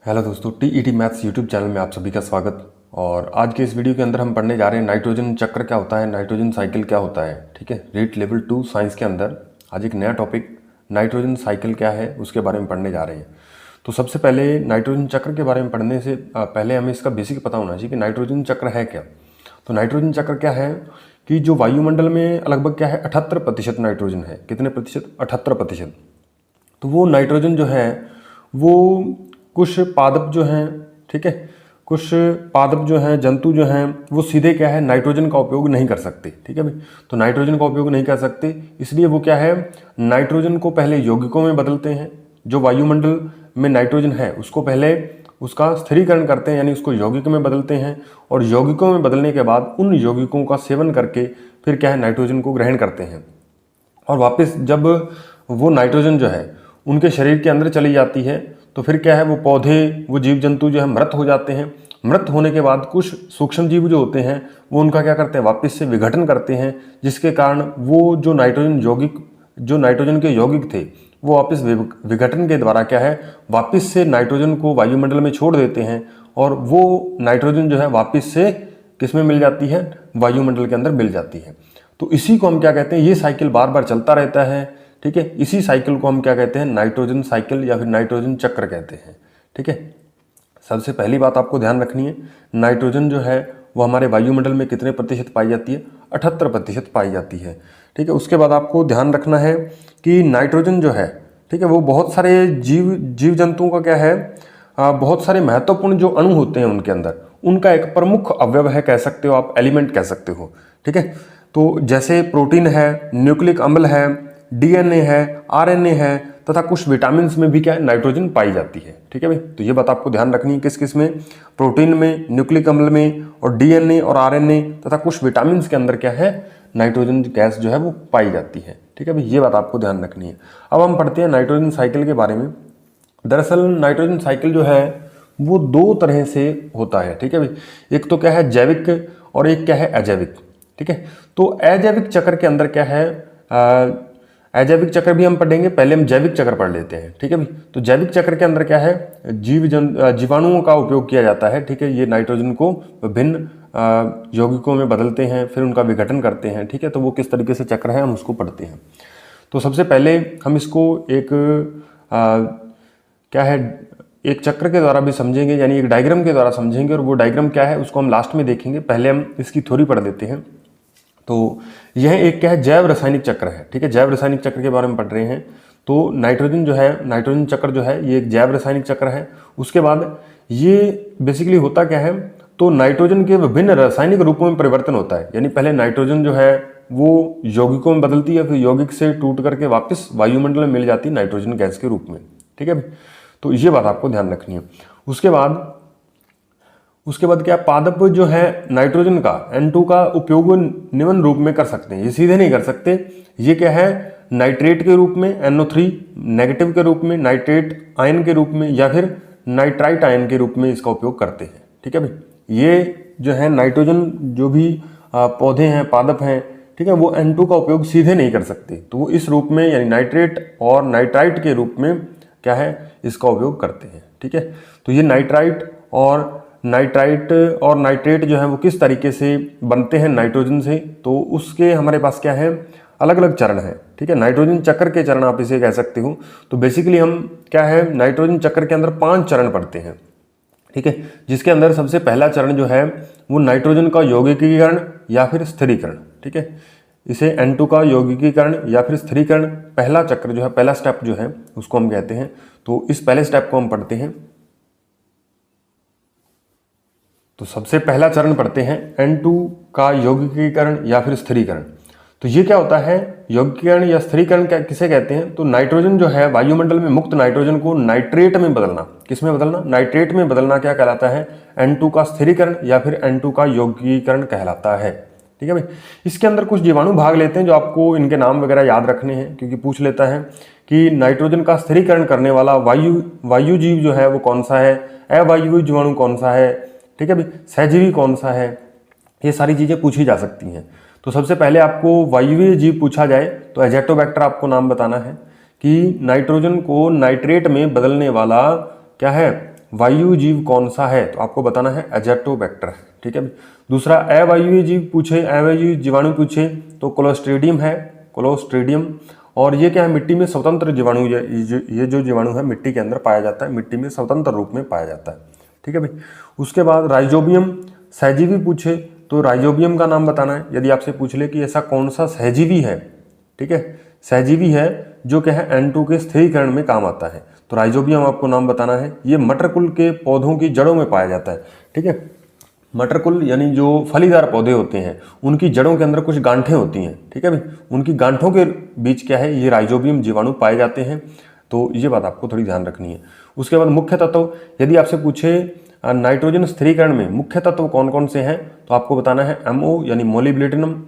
Hello दोस्तों, TET maths YouTube channel में आप सभी का स्वागत। और आज के इस वीडियो के अंदर हम पढ़ने जा रहे हैं नाइट्रोजन चक्र क्या होता है, नाइट्रोजन साइकिल क्या होता है। ठीक है, रीट लेवल 2 साइंस के अंदर आज एक नया टॉपिक नाइट्रोजन साइकिल क्या है उसके बारे में पढ़ने जा रहे हैं। तो सबसे पहले नाइट्रोजन चक्र के बारे में पढ़ने से पहले हमें इसका बेसिक पता होना चाहिए कि नाइट्रोजन चक्र है क्या। तो नाइट्रोजन चक्र क्या है कि जो वायुमंडल में लगभग क्या है 78% नाइट्रोजन है। कितने प्रतिशत? 78%। तो वो नाइट्रोजन जो है वो कुछ पादप जो हैं, ठीक है, कुछ पादप जो हैं, जंतु जो हैं, वो सीधे क्या है नाइट्रोजन का उपयोग नहीं कर सकते। ठीक है भाई, तो नाइट्रोजन का उपयोग नहीं कर सकते, इसलिए वो क्या है नाइट्रोजन को पहले यौगिकों में बदलते हैं। जो वायुमंडल में नाइट्रोजन है उसको पहले उसका स्थिरीकरण करते हैं, यानी उसको यौगिक में बदलते हैं। और यौगिकों में बदलने के बाद उन यौगिकों का सेवन करके फिर क्या है नाइट्रोजन को ग्रहण करते हैं। और वापस जब वो नाइट्रोजन जो है उनके शरीर के अंदर चली जाती है तो फिर क्या है वो पौधे, वो जीव जंतु जो है मृत हो जाते हैं। मृत होने के बाद कुछ सूक्ष्म जीव जो होते हैं वो उनका क्या करते हैं वापस से विघटन करते हैं, जिसके कारण वो जो नाइट्रोजन के यौगिक थे वो वापस विघटन के द्वारा क्या है वापस से नाइट्रोजन को वायुमंडल में छोड़ देते हैं। और वो नाइट्रोजन जो है वापस से किस में मिल जाती है? वायुमंडल के अंदर मिल जाती है। तो इसी को हम क्या कहते हैं, ये साइकिल बार बार चलता रहता है। ठीक है, इसी साइकिल को हम क्या कहते हैं नाइट्रोजन साइकिल या फिर नाइट्रोजन चक्र कहते हैं। ठीक है, सबसे पहली बात आपको ध्यान रखनी है, नाइट्रोजन जो है वो हमारे वायुमंडल में कितने प्रतिशत पाई जाती है? 78% पाई जाती है। ठीक है, उसके बाद आपको ध्यान रखना है कि नाइट्रोजन जो है, ठीक है, वो बहुत सारे जीव जंतुओं का क्या है बहुत सारे महत्वपूर्ण जो अणु होते हैं उनके अंदर, उनका एक प्रमुख अवयव है, कह सकते हो आप, एलिमेंट कह सकते हो। ठीक है, तो जैसे प्रोटीन है, न्यूक्लिक अम्ल है, डीएनए है, आरएनए है, तथा कुछ विटामिन में भी क्या है नाइट्रोजन पाई जाती है। ठीक है भाई, तो ये बात आपको ध्यान रखनी है, किस किस में? प्रोटीन में, न्यूक्लिक अम्ल में, और डीएनए और आरएनए तथा कुछ विटामिन के अंदर क्या है नाइट्रोजन गैस जो है वो पाई जाती है। ठीक है भाई, ये बात आपको ध्यान रखनी है। अब हम पढ़ते हैं नाइट्रोजन साइकिल के बारे में। दरअसल नाइट्रोजन साइकिल जो है वो दो तरह से होता है। ठीक है भाई, एक तो क्या है जैविक और एक क्या है अजैविक। ठीक है, तो अजैविक चक्र के अंदर क्या है अजैविक चक्र भी हम पढ़ेंगे, पहले हम जैविक चक्र पढ़ लेते हैं। ठीक है भाई, तो जैविक चक्र के अंदर क्या है जीवाणुओं का उपयोग किया जाता है। ठीक है, ये नाइट्रोजन को विभिन्न यौगिकों में बदलते हैं, फिर उनका विघटन करते हैं। ठीक है, तो वो किस तरीके से चक्र है हम उसको पढ़ते हैं। तो सबसे पहले हम इसको एक क्या है एक चक्र के द्वारा भी समझेंगे, यानी एक डायग्राम के द्वारा समझेंगे, और वो डायग्राम क्या है उसको हम लास्ट में देखेंगे। पहले हम इसकी थ्योरी पढ़ देते हैं। तो यह एक क्या है जैव रासायनिक चक्र है। ठीक है, जैव रासायनिक चक्र के बारे में पढ़ रहे हैं। तो नाइट्रोजन जो है, नाइट्रोजन चक्र जो है ये एक जैव रासायनिक चक्र है। उसके बाद ये बेसिकली होता क्या है, तो नाइट्रोजन के विभिन्न रासायनिक रूपों में परिवर्तन होता है। यानी पहले नाइट्रोजन जो है वो यौगिकों में बदलती है, फिर यौगिक से टूट करके वापस वायुमंडल में मिल जाती है नाइट्रोजन गैस के रूप में। ठीक है, तो ये बात आपको ध्यान रखनी है। उसके बाद क्या पादप जो है नाइट्रोजन का N2 का उपयोग निम्न रूप में कर सकते हैं। ये सीधे नहीं कर सकते, ये क्या है नाइट्रेट के रूप में, NO3 नेगेटिव के रूप में, नाइट्रेट आयन के रूप में, या फिर नाइट्राइट आयन के रूप में इसका उपयोग करते हैं। ठीक है भाई, ये जो है नाइट्रोजन जो भी पौधे हैं, पादप हैं, ठीक है, वो N2 का उपयोग सीधे नहीं कर सकते, तो वो इस रूप में यानी नाइट्रेट और नाइट्राइट के रूप में क्या है इसका उपयोग करते हैं। ठीक है, तो ये नाइट्राइट और नाइट्रेट जो है वो किस तरीके से बनते हैं नाइट्रोजन से, तो उसके हमारे पास क्या है अलग अलग चरण है। ठीक है, नाइट्रोजन चक्र के चरण आप इसे कह सकते हो। तो बेसिकली हम क्या है नाइट्रोजन चक्र के अंदर 5 चरण पढ़ते हैं। ठीक है, जिसके अंदर सबसे पहला चरण जो है वो नाइट्रोजन का यौगिकीकरण या फिर स्थिरीकरण। ठीक है, इसे N2 का यौगिकीकरण या फिर स्थिरीकरण पहला चक्र जो है, पहला स्टेप जो है उसको हम कहते हैं। तो इस पहले स्टेप को हम पढ़ते हैं। तो सबसे पहला चरण पढ़ते हैं N2 का यौगिकीकरण या फिर स्थिरीकरण। तो ये क्या होता है यौगिकीकरण या स्थिरीकरण क्या किसे कहते हैं? तो नाइट्रोजन जो है वायुमंडल में मुक्त नाइट्रोजन को नाइट्रेट में बदलना। किस में बदलना? नाइट्रेट में बदलना क्या कहलाता है? N2 का स्थिरीकरण या फिर N2 का यौगिकीकरण कहलाता है। ठीक है भाई, इसके अंदर कुछ जीवाणु भाग लेते हैं जो आपको इनके नाम वगैरह याद रखने हैं, क्योंकि पूछ लेता है कि नाइट्रोजन का स्थिरीकरण करने वाला वायु जीव जो है वो कौन सा है, अवायवीय जीवाणु कौन सा है, ठीक है भाई, सहजीवी कौन सा है, ये सारी चीजें पूछी जा सकती हैं। तो सबसे पहले आपको वायवीय जीव पूछा जाए तो एजेटोबैक्टर आपको नाम बताना है कि नाइट्रोजन को नाइट्रेट में बदलने वाला क्या है वायु जीव कौन सा है, तो आपको बताना है एजेटोबैक्टर है, ठीक है। दूसरा अवायवीय जीव पूछे, अवायवीय जीवाणु पूछे तो क्लोस्ट्रीडियम है, क्लोस्ट्रीडियम। और ये क्या है, मिट्टी में स्वतंत्र जीवाणु, ये जो जीवाणु है मिट्टी के अंदर पाया जाता है, मिट्टी में स्वतंत्र रूप में पाया जाता है, ठीक है भाई। उसके बाद राइजोबियम सहजीवी पूछे तो राइजोबियम का नाम बताना है। यदि आपसे पूछ ले कि ऐसा कौन सा सहजीवी है, ठीक है, सहजीवी है जो क्या है N2 के स्थिरीकरण में काम आता है, तो राइजोबियम आपको नाम बताना है। ये मटर कुल के पौधों की जड़ों में पाया जाता है, ठीक है। मटर कुल यानी जो फलीदार पौधे होते हैं उनकी जड़ों के अंदर कुछ गांठें होती हैं, ठीक है भाई, उनकी गांठों के बीच क्या है, ये राइजोबियम जीवाणु पाए जाते हैं, तो ये बात आपको थोड़ी ध्यान रखनी है। उसके बाद मुख्य तत्व, यदि आपसे पूछे नाइट्रोजन स्थिरीकरण में मुख्य तत्व कौन कौन से हैं, तो आपको बताना है MO यानी मोलिब्डेटनम,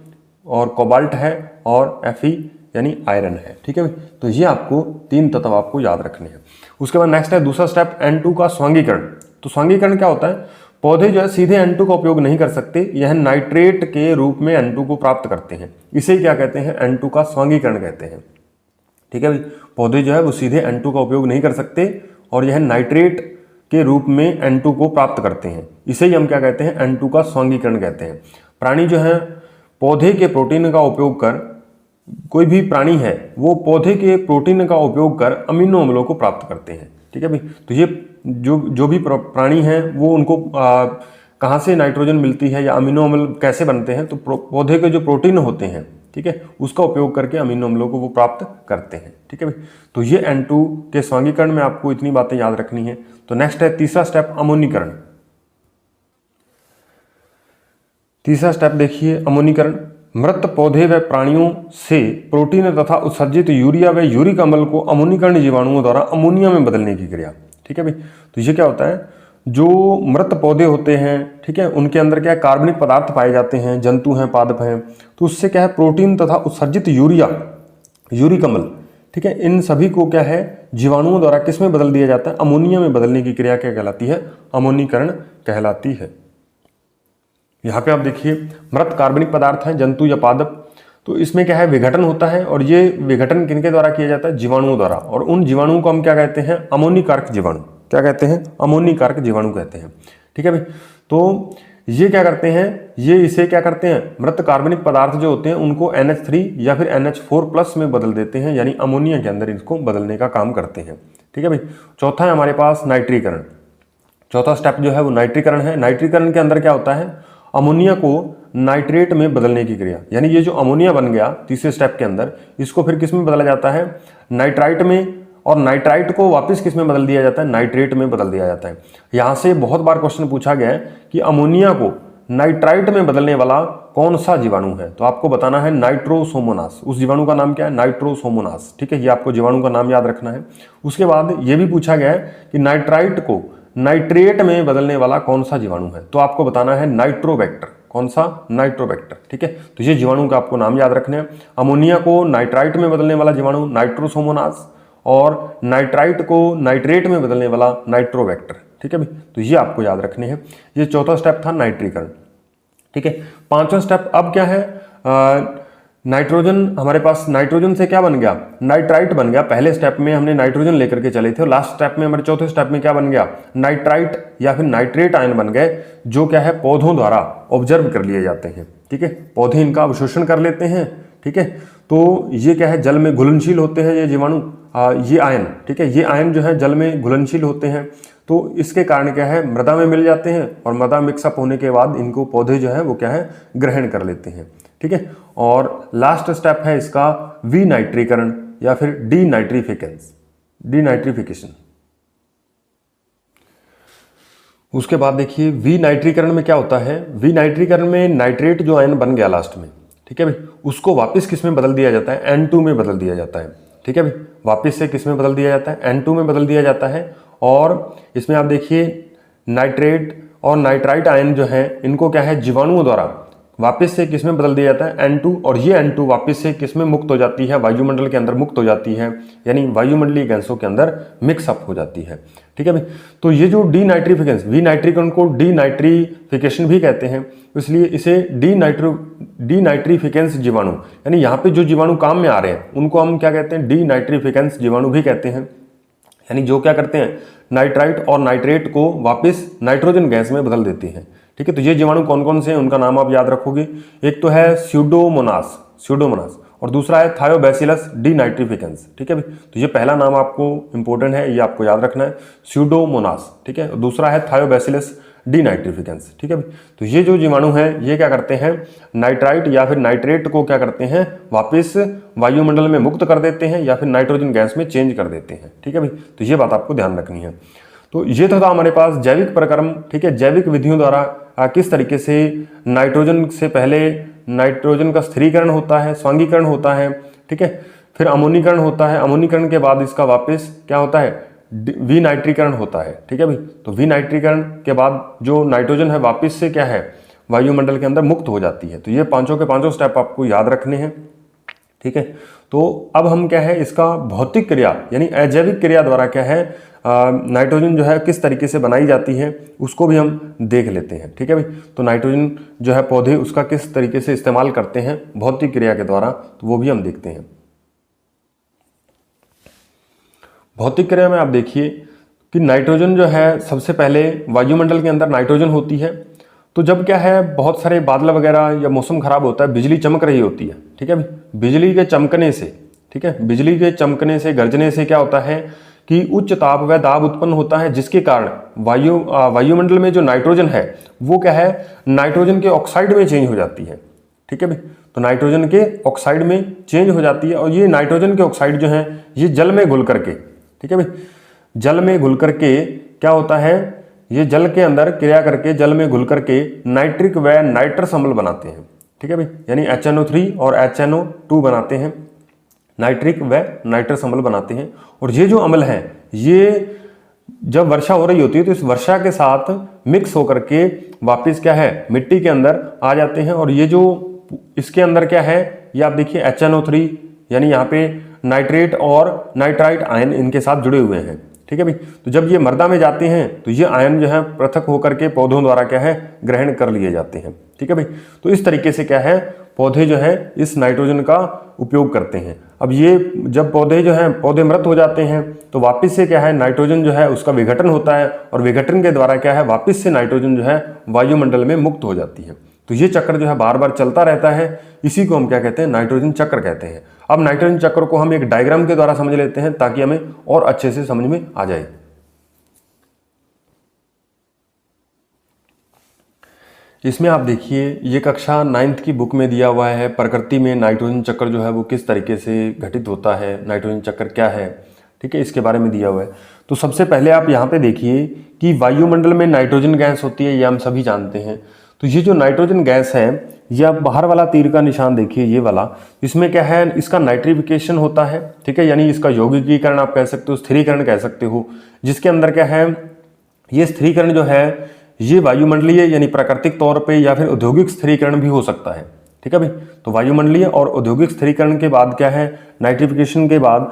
और कोबाल्ट है, और Fe यानी आयरन है, ठीक है भाई। तो ये आपको 3 तत्व आपको याद रखने हैं। उसके बाद नेक्स्ट है दूसरा स्टेप N2 का स्वांगीकरण। तो स्वांगीकरण क्या होता है, पौधे जो है सीधे N2 का उपयोग नहीं कर सकते, यह नाइट्रेट के रूप में N2 को प्राप्त करते हैं, इसे क्या कहते हैं, N2 का स्वांगीकरण कहते हैं, ठीक है भाई। पौधे जो है वो सीधे N2 का उपयोग नहीं कर सकते और यह नाइट्रेट के रूप में N2 को प्राप्त करते हैं, इसे ही हम क्या कहते हैं, N2 का स्वांगीकरण कहते हैं। प्राणी जो है पौधे के प्रोटीन का उपयोग कर, कोई भी प्राणी है वो पौधे के प्रोटीन का उपयोग कर अमीनो अम्लों को प्राप्त करते हैं, ठीक है भाई। तो ये जो भी प्राणी हैं वो उनको कहाँ से नाइट्रोजन मिलती है या अमीनो अम्ल कैसे बनते हैं, तो पौधे के जो प्रोटीन होते हैं, ठीक है, उसका उपयोग करके अमीनो अम्लों को वो प्राप्त करते हैं, ठीक है भाई। तो ये N2 के स्वांगीकरण में आपको इतनी बातें याद रखनी है। तो नेक्स्ट है तीसरा स्टेप अमोनीकरण। तीसरा स्टेप देखिए अमोनीकरण, मृत पौधे व प्राणियों से प्रोटीन तथा उत्सर्जित यूरिया व यूरिक अम्ल को अमोनीकरण जीवाणुओं द्वारा अमोनिया में बदलने की क्रिया, ठीक है भाई। तो ये क्या होता है, जो मृत पौधे होते हैं, ठीक है, उनके अंदर क्या है, कार्बनिक पदार्थ पाए जाते हैं, जंतु हैं, पादप हैं, तो उससे क्या है, प्रोटीन तथा उत्सर्जित यूरिया, यूरिक अम्ल, ठीक है, इन सभी को क्या है, जीवाणुओं द्वारा किस में बदल दिया जाता है, अमोनिया में बदलने की क्रिया क्या कहलाती है, अमोनीकरण कहलाती है। यहाँ पे आप देखिए मृत कार्बनिक पदार्थ हैं, जंतु या पादप, तो इसमें क्या है, विघटन होता है, और ये विघटन किनके द्वारा किया जाता है, जीवाणुओं द्वारा, और उन जीवाणुओं को हम क्या कहते हैं, अमोनीकारक जीवाणु, क्या कहते हैं, अमोनीकारक जीवाणु कहते हैं, ठीक है भाई। तो ये क्या करते हैं, ये इसे क्या करते हैं, मृत कार्बनिक पदार्थ जो होते हैं उनको NH3 या फिर NH4+ में बदल देते हैं, यानी अमोनिया के अंदर इसको बदलने का काम करते हैं, ठीक है भाई। चौथा है हमारे पास नाइट्रीकरण। चौथा स्टेप जो है वो नाइट्रीकरण है। नाइट्रीकरण के अंदर क्या होता है, अमोनिया को नाइट्रेट में बदलने की क्रिया, यानी ये जो अमोनिया बन गया तीसरे स्टेप के अंदर, इसको फिर किस में बदला जाता है, नाइट्राइट में, और नाइट्राइट को वापस किस में बदल दिया जाता है, नाइट्रेट में बदल दिया जाता है। यहाँ से बहुत बार क्वेश्चन पूछा गया है कि अमोनिया को नाइट्राइट में बदलने वाला कौन सा जीवाणु है, तो आपको बताना है नाइट्रोसोमोनास। उस जीवाणु का नाम क्या है, नाइट्रोसोमोनास, ठीक है, ये आपको जीवाणु का नाम याद रखना है। उसके बाद ये भी पूछा गया है कि नाइट्राइट को नाइट्रेट में बदलने वाला कौन सा जीवाणु है, तो आपको बताना है नाइट्रोबैक्टर। कौन सा, नाइट्रोबैक्टर, ठीक है। तो ये जीवाणु का आपको नाम याद रखने हैं। अमोनिया को नाइट्राइट में बदलने वाला जीवाणु नाइट्रोसोमोनास, और नाइट्राइट को नाइट्रेट में बदलने वाला नाइट्रोबैक्टर, ठीक है भाई। तो ये आपको याद रखने हैं। ये चौथा स्टेप था नाइट्रीकरण, ठीक है। पांचवा स्टेप अब क्या है, नाइट्रोजन, हमारे पास नाइट्रोजन से क्या बन गया, नाइट्राइट बन गया। पहले स्टेप में हमने नाइट्रोजन लेकर के चले थे, और लास्ट स्टेप में हमारे चौथे स्टेप में क्या बन गया, नाइट्राइट या फिर नाइट्रेट आयन बन गए, जो क्या है, पौधों द्वारा ऑब्जर्व कर लिए जाते हैं, ठीक है। पौधे इनका अवशोषण कर लेते हैं, ठीक है। तो ये क्या है, जल में घुलनशील होते हैं ये जीवाणु, ये आयन, ठीक है, ये आयन जो है जल में घुलनशील होते हैं, तो इसके कारण क्या है, मृदा में मिल जाते हैं, और मृदा मिक्सअप होने के बाद इनको पौधे जो है वो क्या है, ग्रहण कर लेते हैं, ठीक है। और लास्ट स्टेप है इसका विनाइट्रीकरण या फिर डीनाइट्रिफिकेशन। उसके बाद देखिए विनाइट्रीकरण में क्या होता है, विनाइट्रीकरण में नाइट्रेट जो आयन बन गया लास्ट में, ठीक है भाई, उसको वापस किस में बदल दिया जाता है, N2 में बदल दिया जाता है, ठीक है भाई। वापस से किस में बदल दिया जाता है, N2 में बदल दिया जाता है। और इसमें आप देखिए नाइट्रेट और नाइट्राइट आयन जो है इनको क्या है, जीवाणुओं द्वारा वापस से किस में बदल दिया जाता है, N2, और ये N2 वापस से किस में मुक्त हो जाती है, वायुमंडल के अंदर मुक्त हो जाती है, यानी वायुमंडलीय गैसों के अंदर मिक्सअप हो जाती है, ठीक है भाई। तो ये जो डीनाइट्रिफिकेशन, विनाइट्रीकरण को डीनाइट्रिफिकेशन भी कहते हैं, इसलिए इसे डीनाइट्रिफिकेंस जीवाणु, यानी यहाँ पे जो जीवाणु काम में आ रहे हैं उनको हम क्या कहते हैं, डीनाइट्रिफिकेंस जीवाणु भी कहते हैं, यानी जो क्या करते हैं, नाइट्राइट और नाइट्रेट को वापस नाइट्रोजन गैस में बदल देते हैं। ठीक है, तो ये जीवाणु कौन कौन से हैं उनका नाम आप याद रखोगे। एक तो है स्यूडोमोनास और दूसरा है थायोबैसिलस डीनाइट्रिफिकेंस। ठीक है भाई, तो ये पहला नाम आपको इंपॉर्टेंट है, ये आपको याद रखना है, स्यूडोमोनास। ठीक है, और दूसरा है थायोबैसिलस डीनाइट्रिफिकेंस। ठीक है भाई, तो ये जो जीवाणु हैं ये क्या करते हैं, नाइट्राइट या फिर नाइट्रेट को क्या करते हैं, वापस वायुमंडल में मुक्त कर देते हैं या फिर नाइट्रोजन गैस में चेंज कर देते हैं। ठीक है भाई, तो ये बात आपको ध्यान रखनी है। तो ये तो था हमारे पास जैविक प्रक्रम। ठीक है, जैविक विधियों द्वारा किस तरीके से नाइट्रोजन से पहले नाइट्रोजन का स्थिरीकरण होता है, स्वांगीकरण होता है। ठीक है, फिर अमोनीकरण होता है, अमोनीकरण के बाद इसका वापस क्या होता है, विनाइट्रीकरण होता है। ठीक है भाई, तो विनाइट्रीकरण के बाद जो नाइट्रोजन है वापस से क्या है, वायुमंडल के अंदर मुक्त हो जाती है। तो ये पांचों के पांचों स्टेप आपको याद रखने हैं। ठीक है, तो अब हम क्या है, इसका भौतिक क्रिया यानी अजैविक क्रिया द्वारा क्या है, नाइट्रोजन जो है किस तरीके से बनाई जाती है उसको भी हम देख लेते हैं। ठीक है भाई, तो नाइट्रोजन जो है पौधे उसका किस तरीके से इस्तेमाल करते हैं भौतिक क्रिया के द्वारा, तो वो भी हम देखते हैं। भौतिक क्रिया में आप देखिए कि नाइट्रोजन जो है सबसे पहले वायुमंडल के अंदर नाइट्रोजन होती है। तो जब क्या है, बहुत सारे बादल वगैरह या मौसम खराब होता है, बिजली चमक रही होती है। ठीक है, बिजली के चमकने से, ठीक है, बिजली के चमकने से, गरजने से क्या होता है कि उच्च ताप व दाब उत्पन्न होता है, जिसके कारण वायुमंडल में जो नाइट्रोजन है वो क्या है, नाइट्रोजन के ऑक्साइड में चेंज हो जाती है। ठीक है भाई, तो नाइट्रोजन के ऑक्साइड में चेंज हो जाती है और ये नाइट्रोजन के ऑक्साइड जो है ये जल में घुल करके, ठीक है भाई, जल में घुल करके क्या होता है, ये जल के अंदर क्रिया करके जल में घुल करके नाइट्रिक व नाइट्रस अम्ल बनाते हैं। ठीक है भाई, यानी HNO3 और HNO2 बनाते हैं, नाइट्रिक व नाइट्रस अम्ल बनाते हैं। और ये जो अम्ल है ये जब वर्षा हो रही होती है तो इस वर्षा के साथ मिक्स होकर के वापस क्या है, मिट्टी के अंदर आ जाते हैं। और ये जो इसके अंदर क्या है, ये आप देखिए HNO3 यानी यहाँ पे नाइट्रेट और नाइट्राइट आयन इनके साथ जुड़े हुए हैं। ठीक है भाई, तो जब ये मृदा में जाते हैं तो ये आयन जो है पृथक होकर के पौधों द्वारा क्या है, ग्रहण कर लिए जाते हैं। ठीक है भाई, तो इस तरीके से क्या है, पौधे जो है इस नाइट्रोजन का उपयोग करते हैं। अब ये जब पौधे जो हैं, पौधे मृत हो जाते हैं तो वापस से क्या है, नाइट्रोजन जो है उसका विघटन होता है और विघटन के द्वारा क्या है, वापस से नाइट्रोजन जो है वायुमंडल में मुक्त हो जाती है। तो ये चक्र जो है बार बार चलता रहता है, इसी को हम क्या कहते हैं, नाइट्रोजन चक्र कहते हैं। अब नाइट्रोजन चक्र को हम एक डायग्राम के द्वारा समझ लेते हैं ताकि हमें और अच्छे से समझ में आ जाए। इसमें आप देखिए ये कक्षा 9th की बुक में दिया हुआ है, प्रकृति में नाइट्रोजन चक्र जो है वो किस तरीके से घटित होता है, नाइट्रोजन चक्र क्या है। ठीक है, इसके बारे में दिया हुआ है। तो सबसे पहले आप यहाँ पे देखिए कि वायुमंडल में नाइट्रोजन गैस होती है, ये हम सभी जानते हैं। तो ये जो नाइट्रोजन गैस है, ये आप बाहर वाला तीर का निशान देखिए, ये वाला, इसमें क्या है, इसका नाइट्रिफिकेशन होता है। ठीक है, यानी इसका यौगिकीकरण आप कह सकते हो, स्थिरीकरण कह सकते हो, जिसके अंदर क्या है, ये स्थिरीकरण जो है ये वायुमंडलीय यानी प्राकृतिक तौर पे या फिर औद्योगिक स्थिरीकरण भी हो सकता है। ठीक है भाई, तो वायुमंडलीय और औद्योगिक स्थिरीकरण के बाद क्या है, नाइट्रिफिकेशन के बाद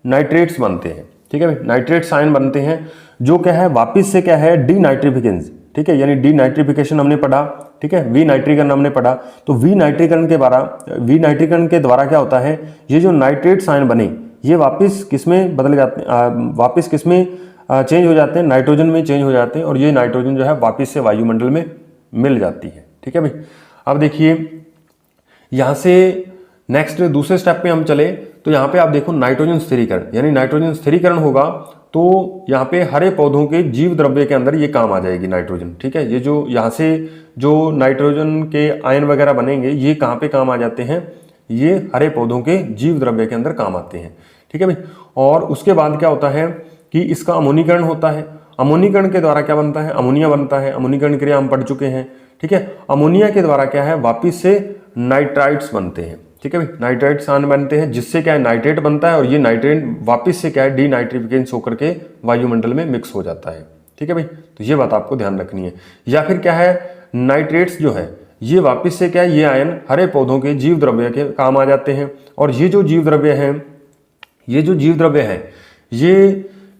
नाइट्रेट्स बनते हैं। ठीक है भाई, नाइट्रेट्स आयन बनते हैं जो क्या है, वापिस से क्या है, डीनाइट्रिफिकेंस। ठीक है, यानी डीनाइट्रिफिकेशन हमने पढ़ा। ठीक है, विनाइट्रीकरण हमने पढ़ा। तो विनाइट्रीकरण के द्वारा क्या होता है, ये जो नाइट्रेट्स आयन बने ये वापिस किसमें बदल जाते हैं, वापिस किसमें चेंज हो जाते हैं, नाइट्रोजन में चेंज हो जाते हैं और ये नाइट्रोजन जो है वापस से वायुमंडल में मिल जाती है। ठीक है भाई, अब देखिए यहाँ से नेक्स्ट दूसरे स्टेप पे हम चले तो यहाँ पे आप देखो नाइट्रोजन स्थिरीकरण, यानी नाइट्रोजन स्थिरीकरण होगा तो यहाँ पे हरे पौधों के जीव द्रव्य के अंदर ये काम आ जाएगी नाइट्रोजन। ठीक है, ये जो यहाँ से जो नाइट्रोजन के आयन वगैरह बनेंगे ये कहाँ पे काम आ जाते हैं, ये हरे पौधों के जीव द्रव्य के अंदर काम आते हैं। ठीक है भाई, और उसके बाद क्या होता है कि इसका अमोनीकरण होता है। अमोनीकरण के द्वारा क्या बनता है, अमोनिया बनता है। अमोनीकरण क्रिया हम पढ़ चुके हैं। ठीक है, अमोनिया के द्वारा क्या है, वापिस से नाइट्राइट्स बनते हैं। ठीक है भाई, नाइट्राइट्स आयन बनते हैं जिससे क्या है, नाइट्रेट बनता है और ये नाइट्रेट वापिस से क्या है, डीनाइट्रिफिकेंस होकर के वायुमंडल में मिक्स हो जाता है। ठीक है भाई, तो ये बात आपको ध्यान रखनी है। या फिर क्या है, नाइट्रेट्स जो है ये वापिस से क्या है, ये आयन हरे पौधों के जीव द्रव्य के काम आ जाते हैं। और ये जो जीव द्रव्य है, ये जो जीव द्रव्य है ये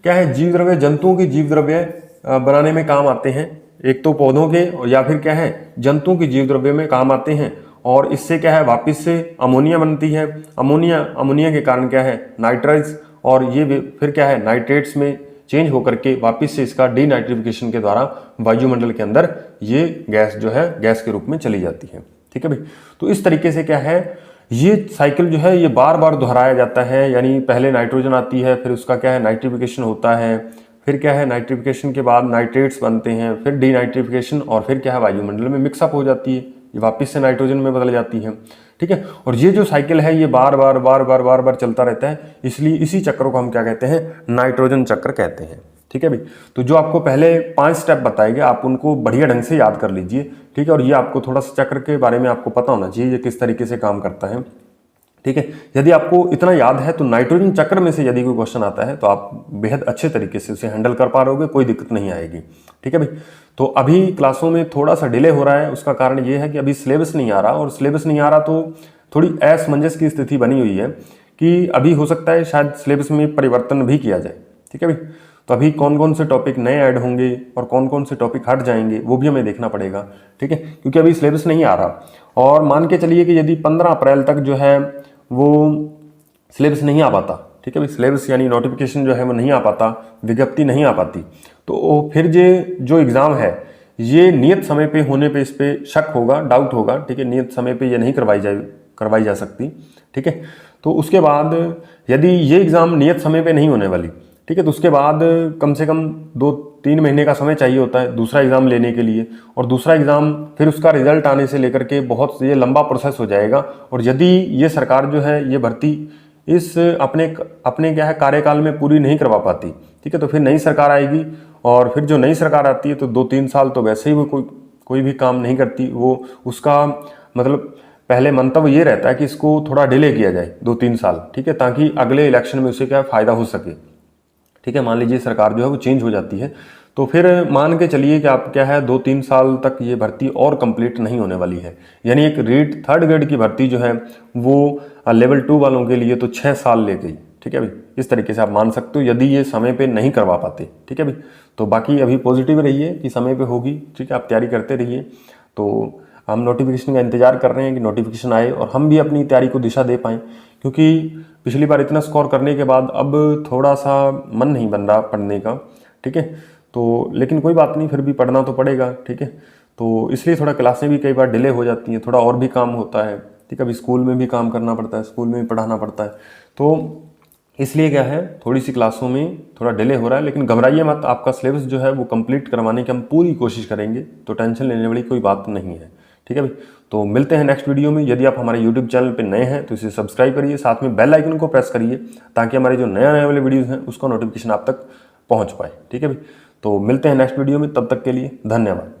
क्या है, जीव द्रव्य जंतुओं के जीव द्रव्य बनाने में काम आते हैं। एक तो पौधों के या फिर क्या है, जंतुओं के जीव द्रव्य में काम आते हैं। और इससे क्या है, वापस से अमोनिया बनती है। अमोनिया के कारण क्या है, नाइट्राइट्स और ये फिर क्या है, नाइट्रेट्स में चेंज होकर के वापस से इसका डीनाइट्रिफिकेशन के द्वारा वायुमंडल के अंदर ये गैस जो है गैस के रूप में चली जाती है। ठीक है भाई, तो इस तरीके से क्या है, ये साइकिल जो है ये बार बार दोहराया जाता है। यानी पहले नाइट्रोजन आती है, फिर उसका क्या है नाइट्रिफिकेशन होता है, फिर क्या है नाइट्रिफिकेशन के बाद नाइट्रेट्स बनते हैं, फिर डीनाइट्रिफिकेशन, और फिर क्या है वायुमंडल में मिक्सअप हो जाती है, ये वापस से नाइट्रोजन में बदल जाती है। ठीक है, और ये जो साइकिल है ये बार बार चलता रहता है, इसलिए इसी चक्र को हम क्या कहते हैं, नाइट्रोजन चक्र कहते हैं। ठीक है भाई, तो जो आपको पहले 5 स्टेप बताए गए आप उनको बढ़िया ढंग से याद कर लीजिए। ठीक है, और ये आपको थोड़ा सा चक्र के बारे में आपको पता होना चाहिए ये किस तरीके से काम करता है। ठीक है, यदि आपको इतना याद है तो नाइट्रोजन चक्र में से यदि कोई क्वेश्चन आता है तो आप बेहद अच्छे तरीके से उसे हैंडल कर पा रहोगे, कोई दिक्कत नहीं आएगी। ठीक है भाई, तो अभी क्लासों में थोड़ा सा डिले हो रहा है, उसका कारण ये है कि अभी सिलेबस नहीं आ रहा, और सिलेबस नहीं आ रहा तो थोड़ी असमंजस की स्थिति बनी हुई है कि अभी हो सकता है शायद सिलेबस में परिवर्तन भी किया जाए। ठीक है भाई, तो अभी कौन कौन से टॉपिक नए ऐड होंगे और कौन कौन से टॉपिक हट जाएंगे वो भी हमें देखना पड़ेगा। ठीक है, क्योंकि अभी सिलेबस नहीं आ रहा, और मान के चलिए कि यदि 15 अप्रैल तक जो है वो सिलेबस नहीं आ पाता, ठीक है भाई, सिलेबस यानी नोटिफिकेशन जो है वो नहीं आ पाता, विज्ञप्ति नहीं आ पाती, तो फिर जो एग्ज़ाम है ये नियत समय पे होने पे इस पे शक होगा, डाउट होगा। ठीक है, नियत समय पे ये नहीं करवाई जा सकती। ठीक है, तो उसके बाद यदि ये एग्ज़ाम नियत समय पे नहीं होने वाली, ठीक है, तो उसके बाद कम से कम 2-3 महीने का समय चाहिए होता है दूसरा एग्ज़ाम लेने के लिए, और दूसरा एग्ज़ाम फिर उसका रिजल्ट आने से लेकर के बहुत ये लंबा प्रोसेस हो जाएगा। और यदि ये सरकार जो है ये भर्ती इस अपने क्या है कार्यकाल में पूरी नहीं करवा पाती, ठीक है, तो फिर नई सरकार आएगी, और फिर जो नई सरकार आती है तो 2-3 साल तो वैसे ही वो कोई भी काम नहीं करती। वो उसका मतलब पहले मंतव्य ये रहता है कि इसको थोड़ा डिले किया जाए 2-3 साल, ठीक है, ताकि अगले इलेक्शन में उसे क्या फ़ायदा हो सके। ठीक है, मान लीजिए सरकार जो है वो चेंज हो जाती है, तो फिर मान के चलिए कि आप क्या है 2-3 साल तक ये भर्ती और कंप्लीट नहीं होने वाली है। यानी एक रीट 3rd ग्रेड की भर्ती जो है वो लेवल 2 वालों के लिए तो 6 साल ले गई। ठीक है भाई, इस तरीके से आप मान सकते हो यदि ये समय पे नहीं करवा पाते। ठीक है भाई, तो बाकी अभी पॉजिटिव रहिए कि समय पे होगी। ठीक है, आप तैयारी करते रहिए। तो हम नोटिफिकेशन का इंतजार कर रहे हैं कि नोटिफिकेशन आए और हम भी अपनी तैयारी को दिशा दे पाएँ, क्योंकि पिछली बार इतना स्कोर करने के बाद अब थोड़ा सा मन नहीं बन रहा पढ़ने का। ठीक है, तो लेकिन कोई बात नहीं, फिर भी पढ़ना तो पड़ेगा। ठीक है, तो इसलिए थोड़ा क्लासें भी कई बार डिले हो जाती हैं, थोड़ा और भी काम होता है। ठीक है, अभी स्कूल में भी काम करना पड़ता है, स्कूल में भी पढ़ाना पड़ता है, तो इसलिए क्या है थोड़ी सी क्लासों में थोड़ा डिले हो रहा है। लेकिन घबराइए मत, आपका सिलेबस जो है वो कंप्लीट करवाने की हम पूरी कोशिश करेंगे, तो टेंशन लेने वाली कोई बात नहीं है। ठीक है भाई, तो मिलते हैं नेक्स्ट वीडियो में। यदि आप हमारे यूट्यूब चैनल पे नए हैं तो इसे सब्सक्राइब करिए, साथ में बेल आइकन को प्रेस करिए, ताकि हमारे जो नए वाले वीडियोज़ हैं उसका नोटिफिकेशन आप तक पहुँच पाए। ठीक है भाई, तो मिलते हैं नेक्स्ट वीडियो में, तब तक के लिए धन्यवाद।